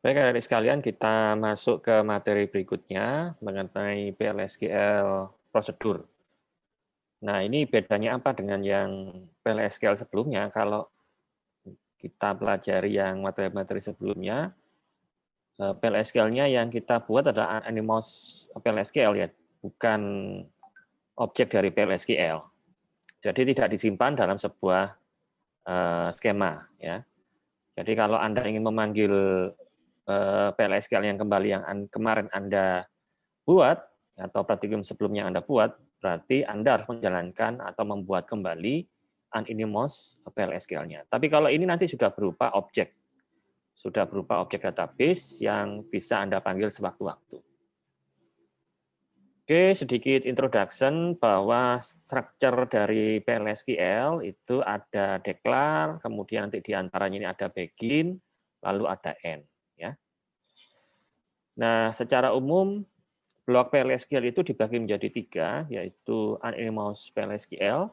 Baik, adik sekalian, kita masuk ke materi berikutnya mengenai PLSQL prosedur. Nah, ini bedanya apa dengan yang PLSQL sebelumnya? Kalau kita pelajari yang materi-materi sebelumnya, PLSQL-nya yang kita buat adalah Animos PLSQL ya, bukan objek dari PLSQL. Jadi tidak disimpan dalam sebuah skema ya. Jadi kalau Anda ingin memanggil PLSQL yang kembali yang kemarin Anda buat atau praktikum sebelumnya Anda buat, berarti Anda harus menjalankan atau membuat kembali Animos PLSQL-nya. Tapi kalau ini nanti sudah berupa objek database yang bisa Anda panggil sewaktu-waktu. Oke, sedikit introduction bahwa structure dari PLSQL itu ada declare, kemudian nanti di antaranya ini ada begin, lalu ada end. Ya. Nah, secara umum blok PLSQL itu dibagi menjadi 3, yaitu Animos PLSQL.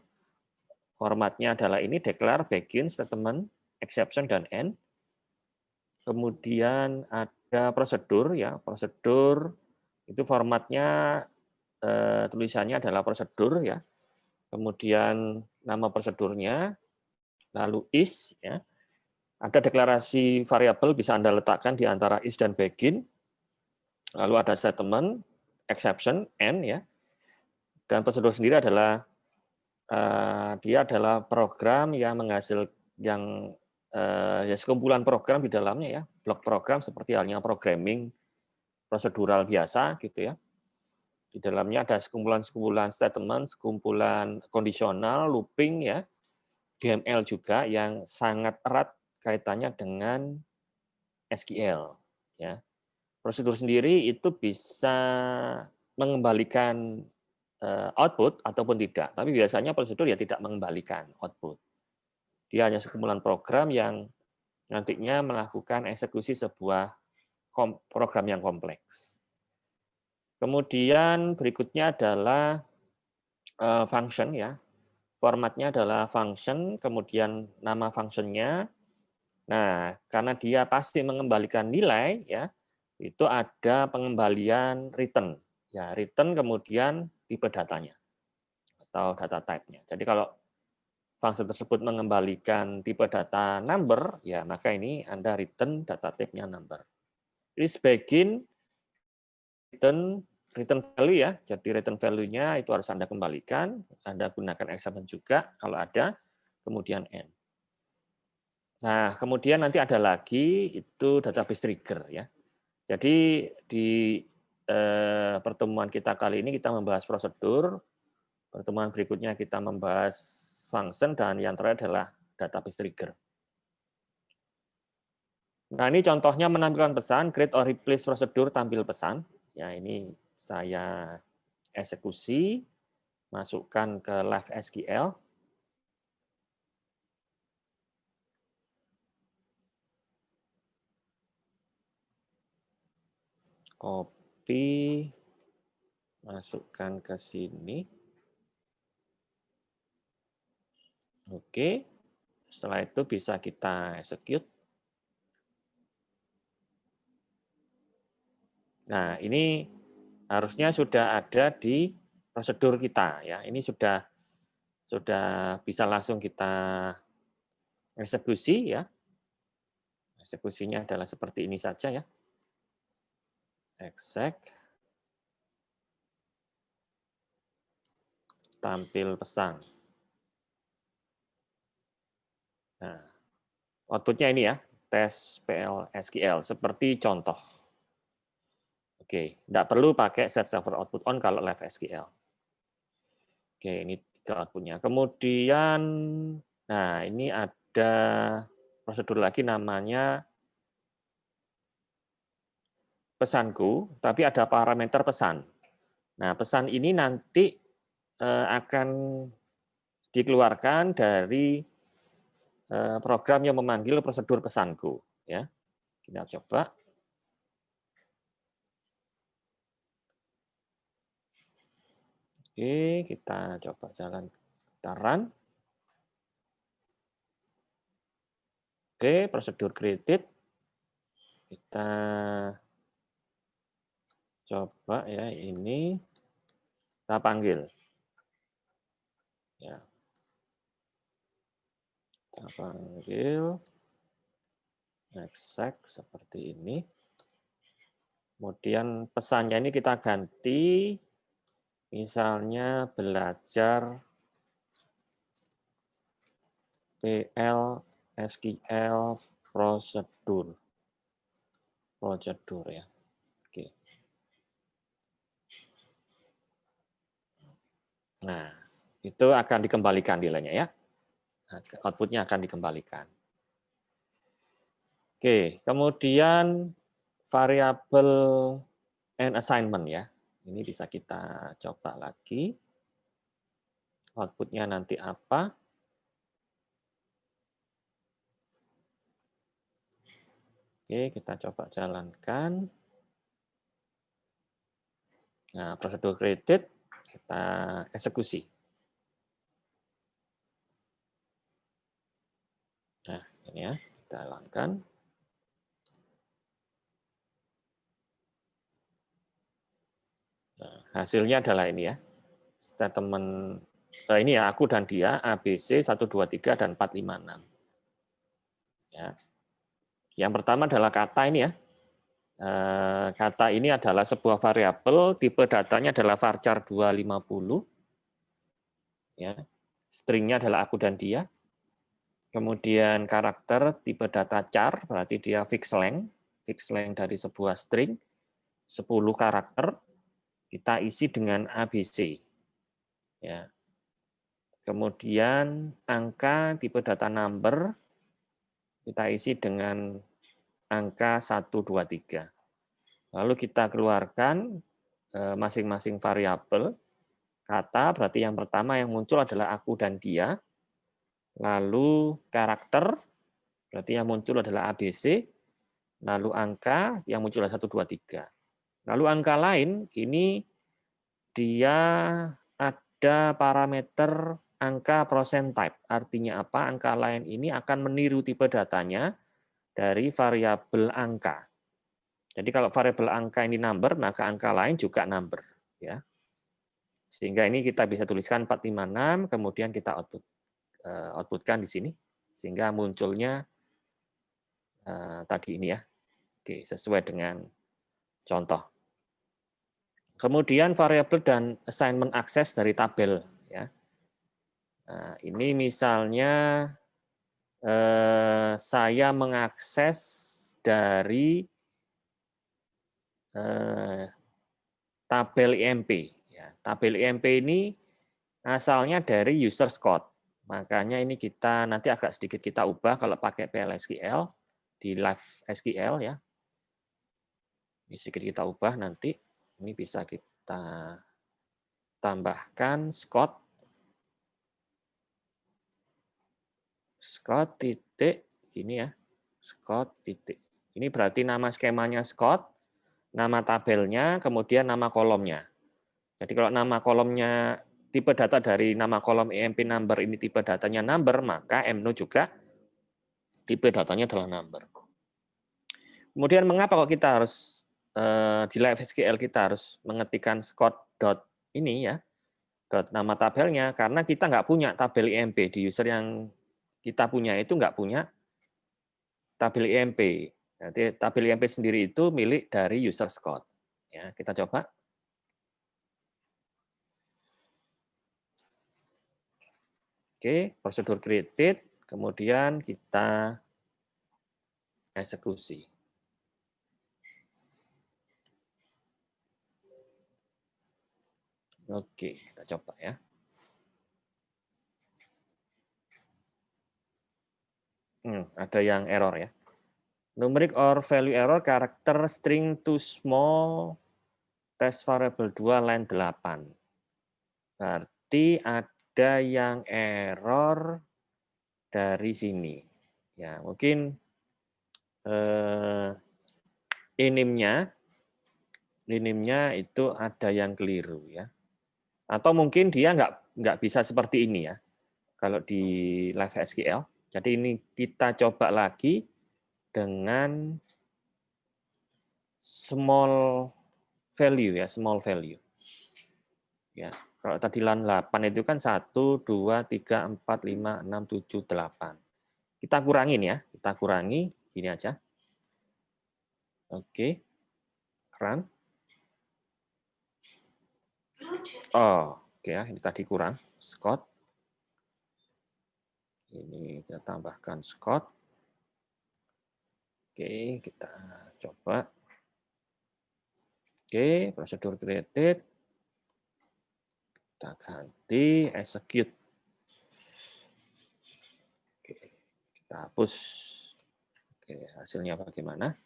Formatnya adalah ini, declare, begin, statement, exception, dan end. Kemudian ada prosedur, ya, prosedur itu formatnya tulisannya adalah prosedur, ya. Kemudian nama prosedurnya, lalu is, ya. Ada deklarasi variabel bisa Anda letakkan di antara is dan begin. Lalu ada statement, exception, end, ya. Dan prosedur sendiri adalah dia adalah program yang ya sekumpulan program di dalamnya ya, blok program seperti halnya programming prosedural biasa gitu ya. Di dalamnya ada sekumpulan statement, sekumpulan kondisional, looping ya, DML juga yang sangat erat kaitannya dengan SQL ya. Prosedur sendiri itu bisa mengembalikan output ataupun tidak, tapi biasanya prosedur ya tidak mengembalikan output. Dia hanya sekumpulan program yang nantinya melakukan eksekusi sebuah program yang kompleks. Kemudian berikutnya adalah function ya. Formatnya adalah function, kemudian nama functionnya. Nah, karena dia pasti mengembalikan nilai ya, itu ada pengembalian return. Ya, return kemudian tipe datanya atau data type-nya. Jadi kalau function tersebut mengembalikan tipe data number, ya maka ini Anda return data type-nya number. Jadi begin return value ya. Jadi return value-nya itu harus Anda kembalikan. Anda gunakan exception juga kalau ada, kemudian end. Nah, kemudian nanti ada lagi itu database trigger ya. Jadi di pertemuan kita kali ini kita membahas prosedur, pertemuan berikutnya kita membahas function, dan yang terakhir adalah database trigger. Nah, ini contohnya menampilkan pesan create or replace prosedur tampil pesan. Ya, ini saya eksekusi, masukkan ke live SQL. Copy, masukkan ke sini. Oke, setelah itu bisa kita execute. Nah, ini harusnya sudah ada di prosedur kita ya. Ini sudah bisa langsung kita eksekusi ya. Eksekusinya adalah seperti ini saja ya. Exec, tampil pesan. Nah, outputnya ini ya, tes PLSQL seperti contoh. Oke, tidak perlu pakai set server output on kalau live SQL. Oke, ini outputnya. Kemudian, nah ini ada prosedur lagi namanya pesanku, tapi ada parameter pesan. Nah, pesan ini nanti akan dikeluarkan dari program yang memanggil prosedur pesanku. Ya, kita coba. Oke, kita coba jalan, kita run. Oke, prosedur created. Kita coba ya, ini kita panggil. Ya. Kita panggil exec seperti ini. Kemudian pesannya ini kita ganti, misalnya belajar PL SQL prosedur ya. Oke. Nah, itu akan dikembalikan nilainya ya. Outputnya akan dikembalikan. Oke, kemudian variabel and assignment ya. Ini bisa kita coba lagi. Outputnya nanti apa? Oke, kita coba jalankan. Nah, prosedur created kita eksekusi. Nah, ini ya, kita jalankan. Nah, hasilnya adalah ini ya. Statement ini ya, aku dan dia, ABC 1, 2, 3, dan 4, 5, 6. Ya. Yang pertama adalah kata ini ya. Kata ini adalah sebuah variabel, tipe datanya adalah varchar 250. Ya. Stringnya adalah aku dan dia. Kemudian karakter tipe data char, berarti dia fixed length dari sebuah string, 10 karakter, kita isi dengan ABC. Ya. Kemudian angka tipe data number, kita isi dengan angka 1, 2, 3. Lalu kita keluarkan masing-masing variabel. Kata berarti yang pertama yang muncul adalah aku dan dia. Lalu karakter berarti yang muncul adalah ABC. Lalu angka yang muncul adalah 1, 2, 3. Lalu angka lain ini dia ada parameter angka %type. Artinya apa? Angka lain ini akan meniru tipe datanya dari variabel angka. Jadi kalau variabel angka ini number, maka angka lain juga number. Ya. Sehingga ini kita bisa tuliskan 456, kemudian kita outputkan di sini, sehingga munculnya tadi ini ya. Oke, sesuai dengan contoh. Kemudian variabel dan assignment akses dari tabel. Ya. Nah, ini misalnya saya mengakses dari tabel IMP. Ya, tabel IMP ini asalnya dari users code. Makanya ini kita nanti agak sedikit kita ubah kalau pakai PLSQL di Live SQL ya. Ini sedikit kita ubah nanti. Ini bisa kita tambahkan Scott titik ini ya. Scott titik. Ini berarti nama skemanya Scott, nama tabelnya, kemudian nama kolomnya. Jadi kalau nama kolomnya tipe data dari nama kolom EMP number ini tipe datanya number, maka MNO juga tipe datanya adalah number. Kemudian mengapa kok kita harus di Live SQL kita harus mengetikkan Scott dot ini ya, dot nama tabelnya, karena kita nggak punya tabel IMP di user yang kita punya itu nggak punya tabel IMP. Jadi tabel IMP sendiri itu milik dari user Scott. Ya, kita coba. Oke, prosedur created, kemudian kita eksekusi. Oke, kita coba ya. Ada yang error ya. Numeric or value error, karakter string too small, test variable 2 line 8. Berarti ada yang error dari sini. Ya, mungkin inimnya itu ada yang keliru ya. Atau mungkin dia nggak bisa seperti ini ya. Kalau di Live SQL. Jadi ini kita coba lagi dengan small value ya, small value. Ya, kalau tadi LAN 8 itu kan 1, 2, 3, 4, 5, 6, 7, 8. Kita kurangin ya, kita kurangi, gini aja. Oke, run. Oh, oke ya, ini tadi kurang, Scott. Ini kita tambahkan Scott. Oke, kita coba. Oke, prosedur created. Kita ganti execute. Oke, kita hapus. Oke, hasilnya bagaimana?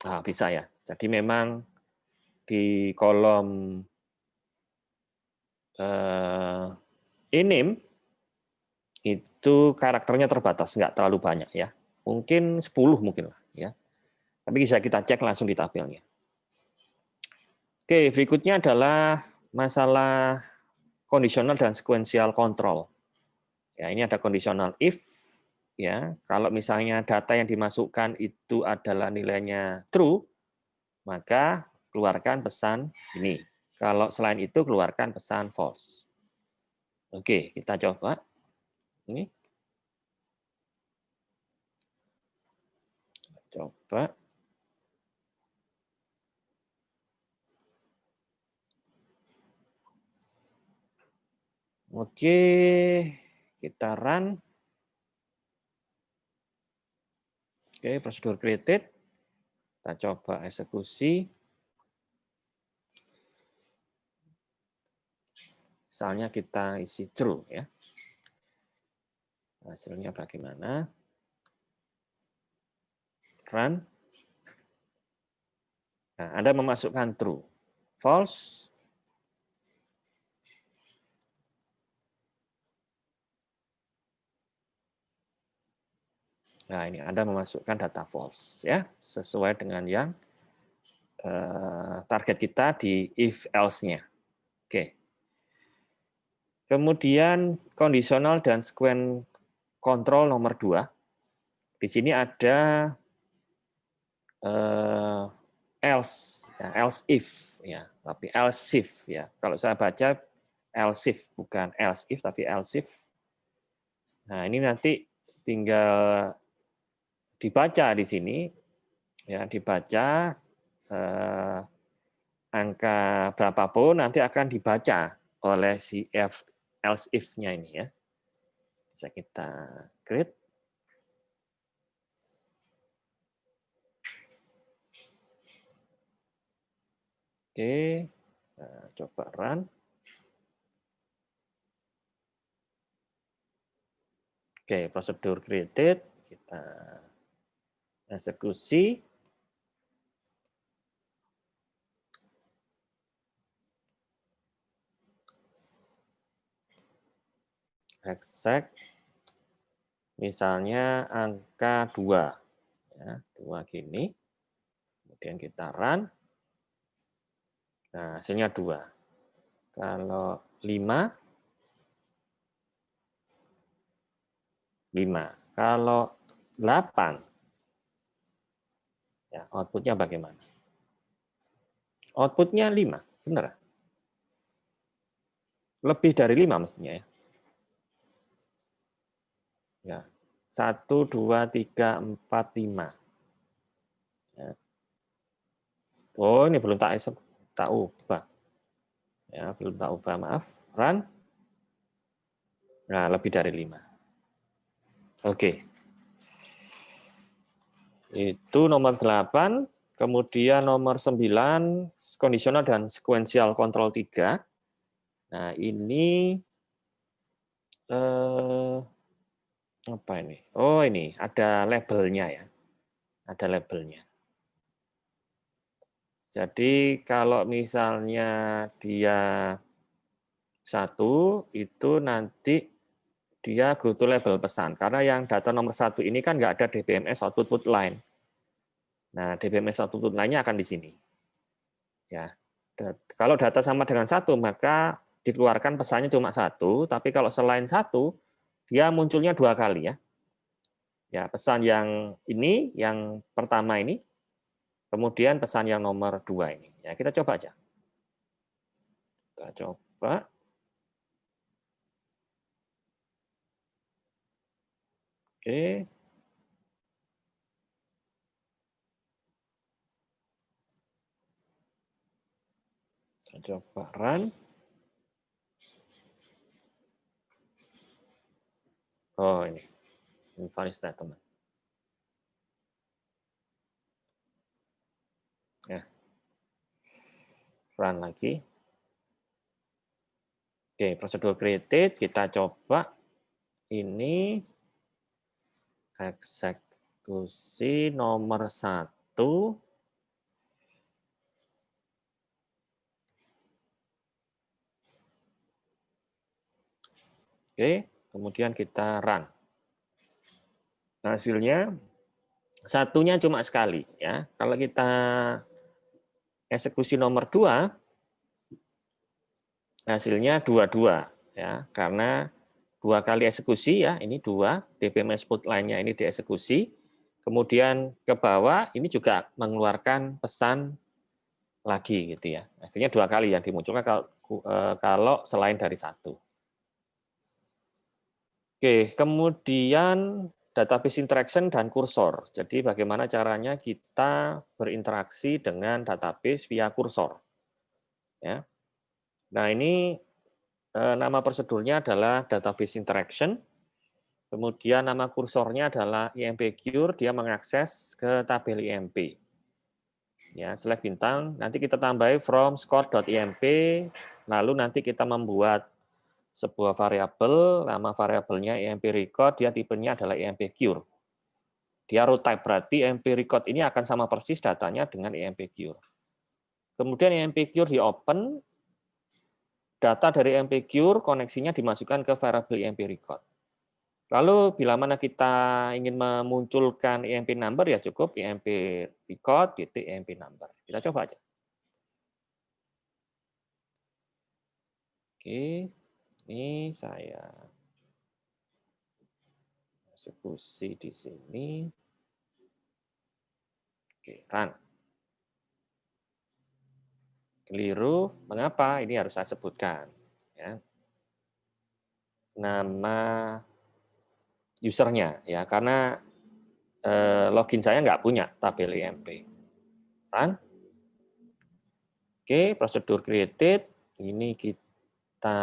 Nah, bisa ya. Jadi memang di kolom ename itu karakternya terbatas, nggak terlalu banyak ya. Mungkin 10 mungkin lah ya. Tapi bisa kita cek langsung di tabelnya. Oke, berikutnya adalah masalah kondisional dan sequential control. Ya, ini ada conditional if ya. Kalau misalnya data yang dimasukkan itu adalah nilainya true, maka keluarkan pesan ini. Kalau selain itu keluarkan pesan false. Oke, kita coba. Ini. Coba. Oke, kita run. Oke, prosedur created. Kita coba eksekusi. Misalnya kita isi true ya. Hasilnya bagaimana? Run. Nah, Anda memasukkan true. False. Nah, ini Anda memasukkan data false ya, sesuai dengan yang target kita di if else-nya. Oke. Kemudian kondisional dan sequence control nomor 2. Di sini ada else, ya, else if, ya, tapi else if, ya. Kalau saya baca else if, bukan else if, tapi else if. Nah, ini nanti tinggal dibaca di sini, ya, dibaca angka berapapun nanti akan dibaca oleh si else if-nya ini ya. Bisa kita create. Oke, nah, coba run. Oke, prosedur created, kita eksekusi. Exact, misalnya angka 2. Ya, 2 gini. Kemudian kita run. Nah, hasilnya 2. Kalau 5, 5. Kalau 8, ya, outputnya bagaimana? Outputnya 5, benar? Lebih dari 5 mestinya ya. Ya. 1, 2, 3, 4, 5. Ya. Oh, ini belum tak ubah. Ya, belum tak ubah, maaf. Run. Nah, lebih dari 5. Oke. Itu nomor 8. Kemudian nomor 9, kondisional dan sequential control 3. Nah, ini apa ini? Oh, ini ada labelnya ya. Ada labelnya. Jadi kalau misalnya dia 1, itu nanti dia go to label pesan. Karena yang data nomor 1 ini kan nggak ada DBMS output line. Nah, DBMS output line-nya akan di sini. Ya. Kalau data sama dengan 1, maka dikeluarkan pesannya cuma 1, tapi kalau selain 1, dia munculnya 2 kali ya. Ya, pesan yang ini, yang pertama ini, Kemudian pesan yang nomor 2 ini. Ya, kita coba aja. Kita coba. Oke. Kita coba run. Oh, ini. Invalid statement. Ya. Run lagi. Oke, prosedur created. Kita coba. Ini eksekusi nomor 1. Oke, kemudian kita run. Hasilnya satunya cuma sekali, ya. Kalau kita eksekusi nomor 2, hasilnya 22, ya, karena 2 kali eksekusi, ya, ini 2, DBMS put line-nya ini dieksekusi, kemudian ke bawah ini juga mengeluarkan pesan lagi, gitu ya. Akhirnya 2 kali yang dimunculkan kalau selain dari 1. Oke, kemudian database interaction dan kursor. Jadi bagaimana caranya kita berinteraksi dengan database via kursor. Ya. Nah, ini nama prosedurnya adalah database interaction. Kemudian nama kursornya adalah IMP Cure, dia mengakses ke tabel IMP. Ya, select bintang, nanti kita tambahi from score.imp, lalu nanti kita membuat sebuah variabel, nama variabelnya IMP record, dia tipenya adalah IMP Cure. Dia row type, berarti IMP record ini akan sama persis datanya dengan IMP Cure. Kemudian IMP Cure di-open, data dari IMP Cure koneksinya dimasukkan ke variabel IMP record. Lalu bila mana kita ingin memunculkan IMP number, ya cukup IMP record titik IMP number. Kita coba aja. Oke, ini saya eksekusi di sini. Oke, run. Keliru, mengapa? Ini harus saya sebutkan. Ya. Nama usernya, ya, karena login saya nggak punya tabel IMP. Run. Oke, prosedur created. Ini kita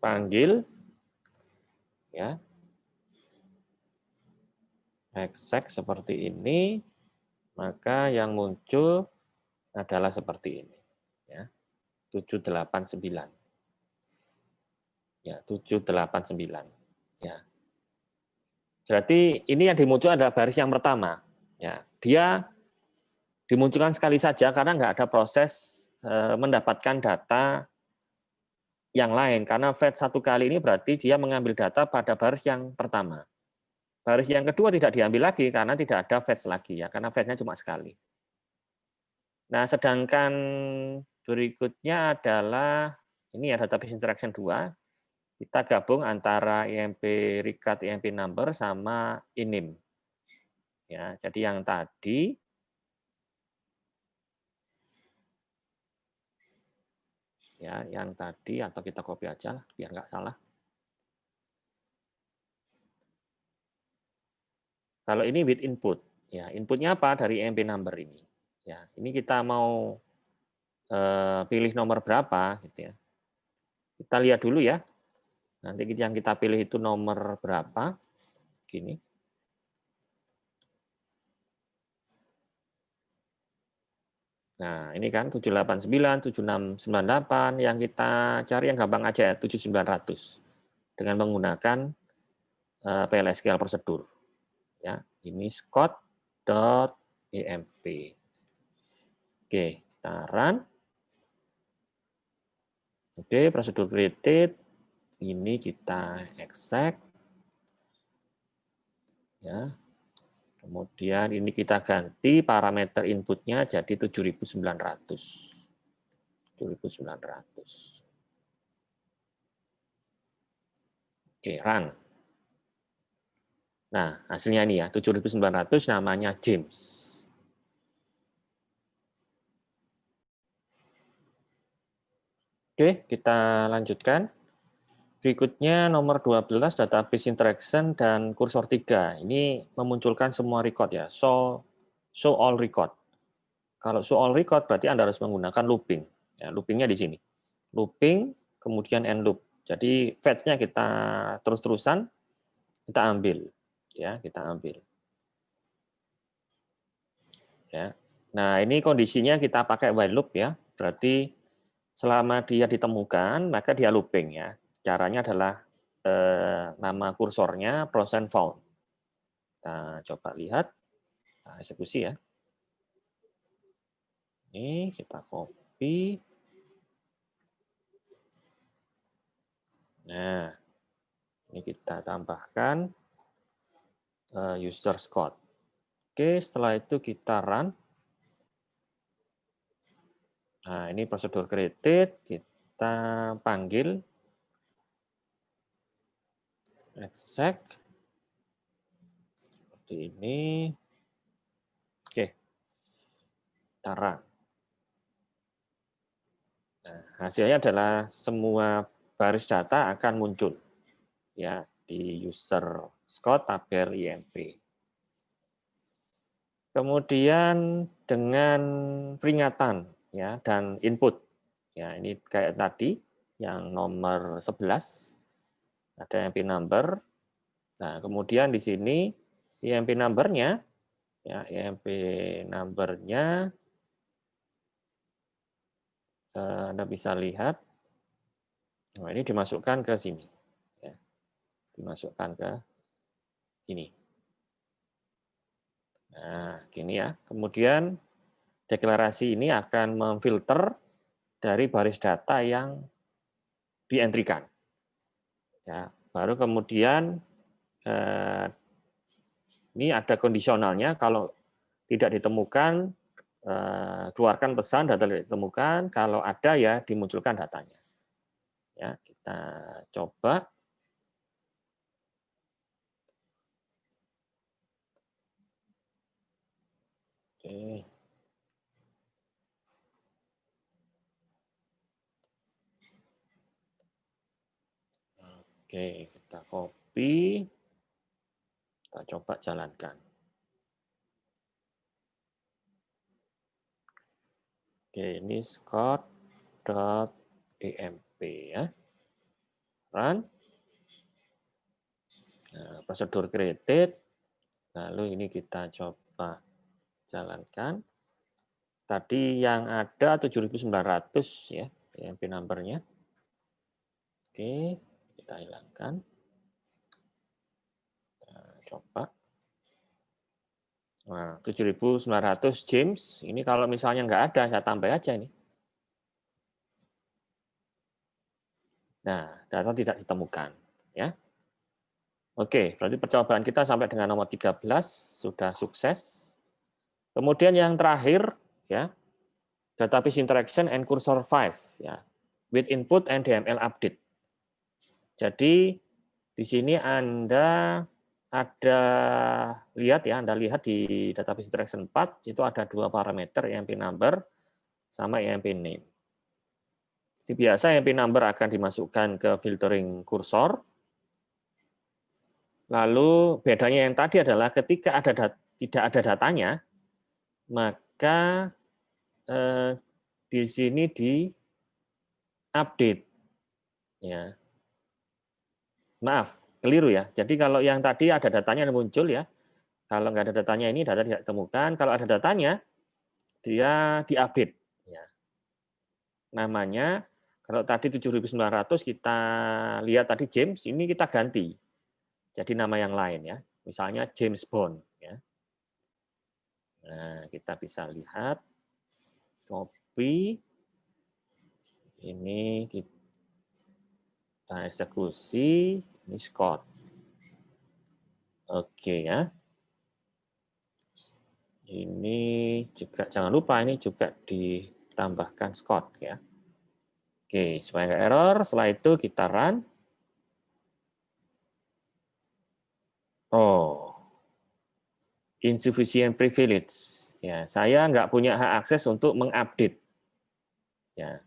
panggil, ya, exec seperti ini, maka yang muncul adalah seperti ini, ya, 789. Ya, 789. Ya. Berarti ini yang dimunculkan adalah baris yang pertama. Ya, dia dimunculkan sekali saja karena nggak ada proses mendapatkan data yang lain. Karena fetch 1 kali ini berarti dia mengambil data pada baris yang pertama. Baris yang kedua tidak diambil lagi karena tidak ada fetch lagi, ya, karena fetch-nya cuma sekali. Nah, sedangkan berikutnya adalah ini ya database interaction 2. Kita gabung antara IMP record, IMP number sama inim. Ya, jadi yang tadi atau kita copy aja lah, biar nggak salah. Kalau ini with input, ya inputnya apa dari IMP number ini? Ya, ini kita mau pilih nomor berapa, gitu ya. Kita lihat dulu ya. Nanti yang kita pilih itu nomor berapa? Gini. Nah, ini kan 789, 7698, yang kita cari yang gampang aja ya, 7900 dengan menggunakan PLSQL prosedur. Ya, ini scott.emp. Oke, kita run. Oke, prosedur created. Ini kita exec. Ya. Kemudian ini kita ganti parameter inputnya jadi 7900. 7900. Oke, run. Nah, hasilnya ini ya, 7.900 namanya James. Oke, kita lanjutkan. Berikutnya nomor 12, database interaction dan kursor 3. Ini memunculkan semua record ya, show all record. Kalau show all record berarti Anda harus menggunakan looping. Ya, loopingnya di sini. Looping, kemudian end loop. Jadi fetch-nya kita terus-terusan, kita ambil. Ya, kita ambil. Ya. Nah, ini kondisinya kita pakai while loop ya. Berarti selama dia ditemukan, maka dia looping ya. Caranya adalah nama kursornya % found. Kita coba lihat, nah, eksekusi ya. Ini kita copy. Nah, ini kita tambahkan user code. Oke, setelah itu kita run. Nah, ini prosedur created, kita panggil exec seperti ini. Oke, kita run. Nah, hasilnya adalah semua baris data akan muncul ya di user Scott tabel IMP. Kemudian dengan peringatan ya dan input. Ya, ini kayak tadi yang nomor 11 ada IMP number. Nah, kemudian di sini IMP number-nya ya IMP number-nya Anda bisa lihat. Nah, ini dimasukkan ke sini. Ya, dimasukkan ke ini. Nah, gini ya. Kemudian deklarasi ini akan memfilter dari baris data yang dientrikan. Ya, baru kemudian ini ada kondisionalnya. Kalau tidak ditemukan, keluarkan pesan data tidak ditemukan. Kalau ada ya dimunculkan datanya. Ya, kita coba. Oke. Oke, kita copy. Kita coba jalankan. Oke, ini scott.emp ya. Run. Nah, prosedur created. Lalu ini kita coba jalankan. Tadi yang ada 7.900 ya, IMP number-nya. Oke, kita hilangkan. Nah, coba. Nah, 7.900 James. Ini kalau misalnya nggak ada, saya tambah aja ini. Nah, data tidak ditemukan. Ya. Oke, berarti percobaan kita sampai dengan nomor 13 sudah sukses. Kemudian yang terakhir, ya, database interaction and cursor 5, ya, with input and DML update. Jadi di sini Anda ada lihat ya, Anda lihat di database interaction 4 itu ada dua parameter, IMP number sama IMP name. Jadi biasa IMP number akan dimasukkan ke filtering kursor. Lalu bedanya yang tadi adalah ketika tidak ada datanya, maka di sini di update. Ya. Maaf, keliru ya. Jadi kalau yang tadi ada datanya yang muncul ya, kalau nggak ada datanya ini data tidak ditemukan. Kalau ada datanya, dia diupdate. Ya. Namanya, kalau tadi 7.900 kita lihat tadi James, ini kita ganti. Jadi nama yang lain ya. Misalnya James Bond. Ya. Nah, kita bisa lihat. Copy. Ini kita eksekusi. Ini Scott. Oke ya. Ini juga jangan lupa ini juga ditambahkan Scott ya. Oke, supaya nggak error, setelah itu kita run. Oh, insufficient privilege. Ya, saya nggak punya hak akses untuk mengupdate. Ya.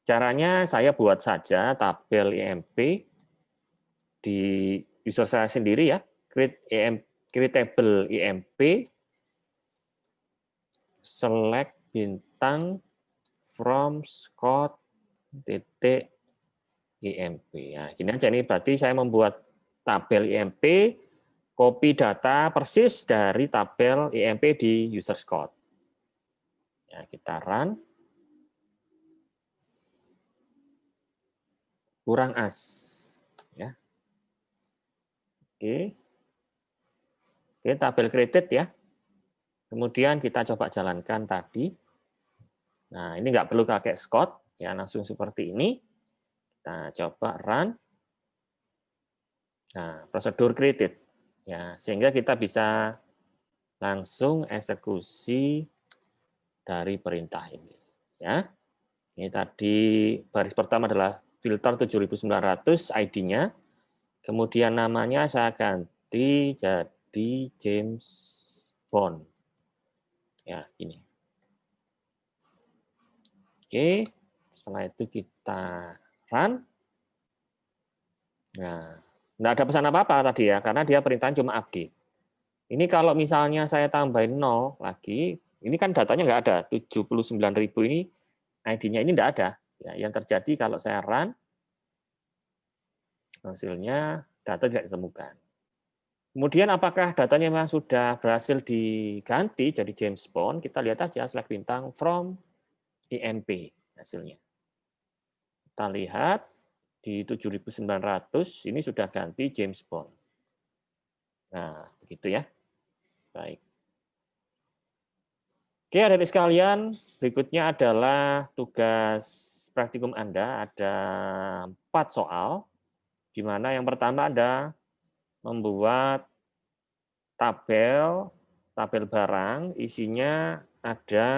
Caranya saya buat saja tabel IMP di user saya sendiri ya, create table IMP, select bintang from Scott titik IMP. Ya, gini aja ini berarti saya membuat tabel IMP, copy data persis dari tabel IMP di user Scott. Ya, kita run. Kurang as. Ya. Oke. Oke, tabel created ya. Kemudian kita coba jalankan tadi. Nah, ini nggak perlu pakai Scott, ya langsung seperti ini. Kita coba run. Nah, prosedur created. Ya, sehingga kita bisa langsung eksekusi dari perintah ini. Ya. Ini tadi baris pertama adalah filter 7900 ID-nya. Kemudian namanya saya ganti jadi James Bond. Ya, ini. Oke, setelah itu kita run. Nah, nggak ada pesan apa-apa tadi ya, karena dia perintahnya cuma update. Ini kalau misalnya saya tambahin 0 lagi, ini kan datanya nggak ada, 79.000 ini ID-nya ini nggak ada. Ya, yang terjadi kalau saya run, hasilnya data tidak ditemukan. Kemudian apakah datanya memang sudah berhasil diganti jadi James Bond? Kita lihat aja select bintang from IMP hasilnya. Kita lihat di 7900 ini sudah ganti James Bond. Nah, begitu ya. Baik. Oke, adik-adik sekalian, berikutnya adalah tugas praktikum Anda. Ada 4 soal, di mana yang pertama ada membuat tabel barang, isinya ada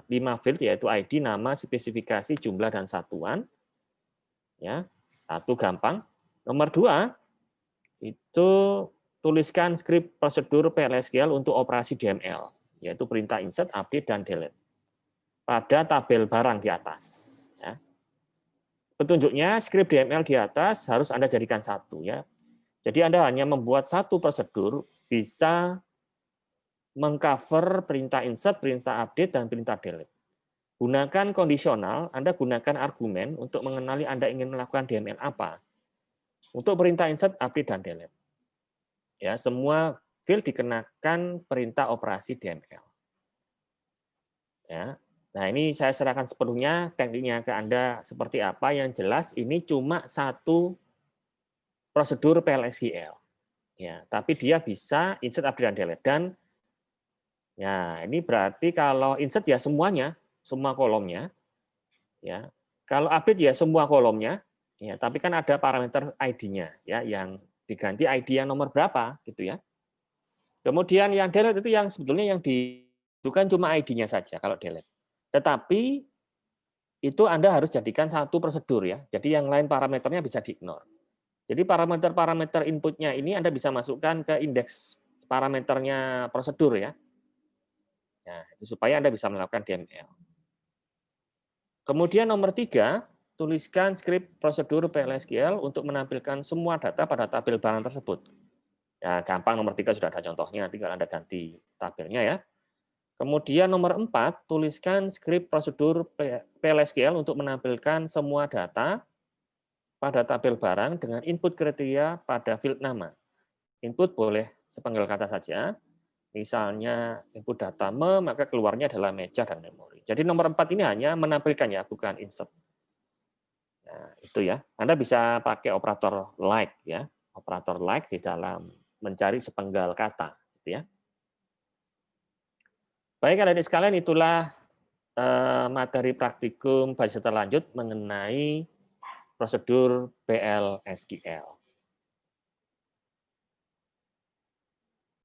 5 field, yaitu ID, nama, spesifikasi, jumlah, dan satuan. Ya, 1 gampang. Nomor 2, itu tuliskan skrip prosedur PLSQL untuk operasi DML, yaitu perintah insert, update, dan delete pada tabel barang di atas. Ya. Petunjuknya skrip DML di atas harus Anda jadikan 1. Ya. Jadi Anda hanya membuat 1 prosedur, bisa mengcover perintah insert, perintah update, dan perintah delete. Gunakan kondisional, Anda gunakan argumen untuk mengenali Anda ingin melakukan DML apa. Untuk perintah insert, update, dan delete. Ya, semua field dikenakan perintah operasi DML. Ya. Nah, ini saya serahkan sepenuhnya tekniknya ke Anda seperti apa. Yang jelas ini cuma 1 prosedur PLSQL. Ya, tapi dia bisa insert, update, dan delete. Dan ya, ini berarti kalau insert ya semuanya, semua kolomnya. Ya. Kalau update ya semua kolomnya. Ya, tapi kan ada parameter ID-nya ya yang diganti ID yang nomor berapa gitu ya. Kemudian yang delete itu yang sebetulnya yang dibutuhkan cuma ID-nya saja kalau delete. Tetapi itu Anda harus jadikan 1 prosedur ya. Jadi yang lain parameternya bisa di-ignore. Jadi parameter-parameter inputnya ini Anda bisa masukkan ke indeks parameternya prosedur ya. Nah, itu supaya Anda bisa melakukan DML. Kemudian nomor 3, tuliskan skrip prosedur PLSQL untuk menampilkan semua data pada tabel barang tersebut. Ya, gampang nomor 3 sudah ada contohnya, tinggal Anda ganti tabelnya ya. Kemudian nomor 4, tuliskan skrip prosedur PLSQL untuk menampilkan semua data pada tabel barang dengan input kriteria pada field nama. Input boleh sepenggal kata saja. Misalnya input data maka keluarnya adalah meja dan memori. Jadi nomor 4 ini hanya menampilkan ya, bukan insert. Nah, itu ya. Anda bisa pakai operator like ya. Operator like di dalam mencari sepenggal kata gitu ya. Baik, adik-adik sekalian, itulah materi praktikum belajar lanjut mengenai prosedur PLSQL.